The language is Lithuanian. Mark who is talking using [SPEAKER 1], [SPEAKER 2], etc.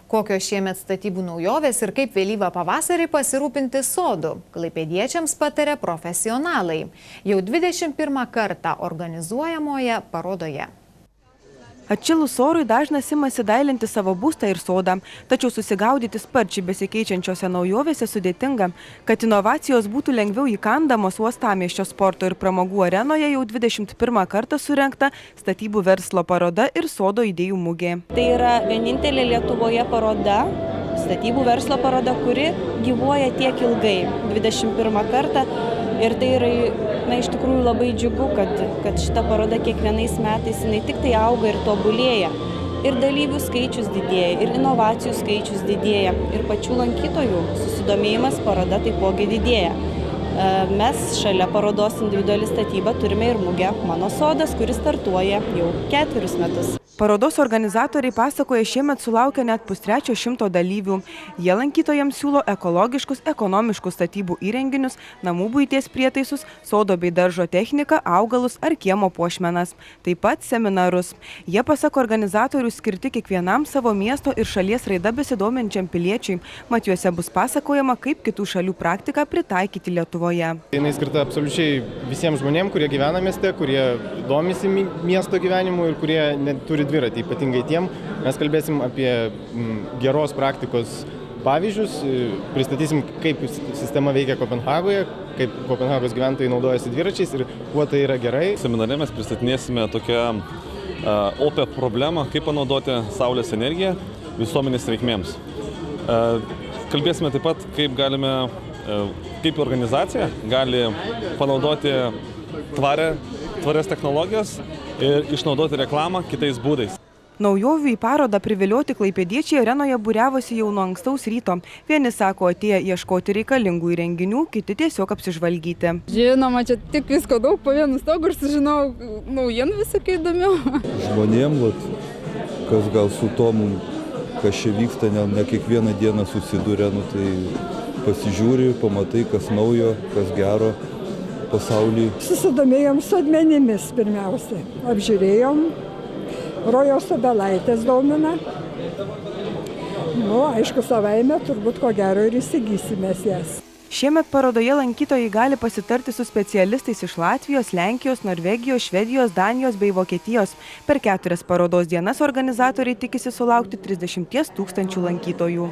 [SPEAKER 1] Kokios šiemet statybų naujovės ir kaip vėlyvą pavasarį pasirūpinti sodu, klaipėdiečiams pataria profesionalai. Jau 21 kartą organizuojamoje parodoje.
[SPEAKER 2] Atšilus orui dažnas imasi dailinti savo būstą ir sodą, tačiau susigaudyti sparčiai besikeičiančiose naujovėse sudėtinga. Kad inovacijos būtų lengviau įkandamos, Uostamiesčio sporto ir pramogų arenoje jau 21 kartą surengta statybų verslo paroda ir sodo idėjų mugė.
[SPEAKER 3] Tai yra vienintelė Lietuvoje paroda, statybų verslo paroda, kuri gyvuoja tiek ilgai, 21 kartą. Ir tai yra, iš tikrųjų labai džiugu, kad šita paroda kiekvienais metais jinai tik tai auga ir tobulėja. Ir dalyvių skaičius didėja, ir inovacijų skaičius didėja, ir pačių lankytojų susidomėjimas paroda taipogi didėja. Mes šalia parodos individuali statyba turime ir mugę Mano sodas, kuris startuoja jau 4 metus.
[SPEAKER 2] Parodos organizatoriai pasakoja, šiemet sulaukia net 100 dalyvių. Jie lankytojams siūlo ekologiškus, ekonomiškus statybų įrenginius, namų buities prietaisus, sodo bei daržo techniką, augalus ar kiemo puošmenas. Taip pat seminarus. Jie, pasak organizatorių, skirti kiekvienam savo miesto ir šalies raida besidominčiam piliečiui. Mat juose bus pasakojama, kaip kitų šalių praktiką pritaikyti Lietuvoje.
[SPEAKER 4] Jinai skirta absoliučiai visiems žmonėms, kurie gyvena mieste, kurie domisi miesto gyvenimu ir kurie neturi dviratį, ypatingai tiem. Mes kalbėsim apie geros praktikos pavyzdžius, pristatysim, kaip sistema veikia Kopenhagoje, kaip Kopenhagos gyventojai naudojasi dviračiais ir kuo tai yra gerai.
[SPEAKER 5] Seminare mes pristatinėsime tokią opę problemą, kaip panaudoti saulės energiją visuomenės reikmėms. Kalbėsime taip pat, kaip organizacija gali panaudoti tvarias technologijas ir išnaudoti reklamą kitais būdais.
[SPEAKER 2] Naujovių į parodą privilioti klaipėdiečiai arenoje būriavosi jau nuo ankstaus ryto. Vieni sako, atėję ieškoti reikalingų įrenginių, kiti tiesiog apsižvalgyti.
[SPEAKER 6] Žinoma, čia tik visko daug po vienu stogu ir sužinau naujienų visokių įdomių.
[SPEAKER 7] Žmonėm, kas gal su tomu, kas čia vyksta, ne kiekvieną dieną susiduria, tai pasižiūri, pamatai, kas naujo, kas gero pasaulyje.
[SPEAKER 8] Susidomėjom sodmenimis pirmiausia. Apžiūrėjom, Rojaus obelaitės domina. Aišku, savaime turbūt ko gero ir įsigysimės jas.
[SPEAKER 2] Šiemet parodoje lankytojai gali pasitarti su specialistais iš Latvijos, Lenkijos, Norvegijos, Švedijos, Danijos bei Vokietijos. Per 4 parodos dienas organizatoriai tikisi sulaukti 30 000 lankytojų.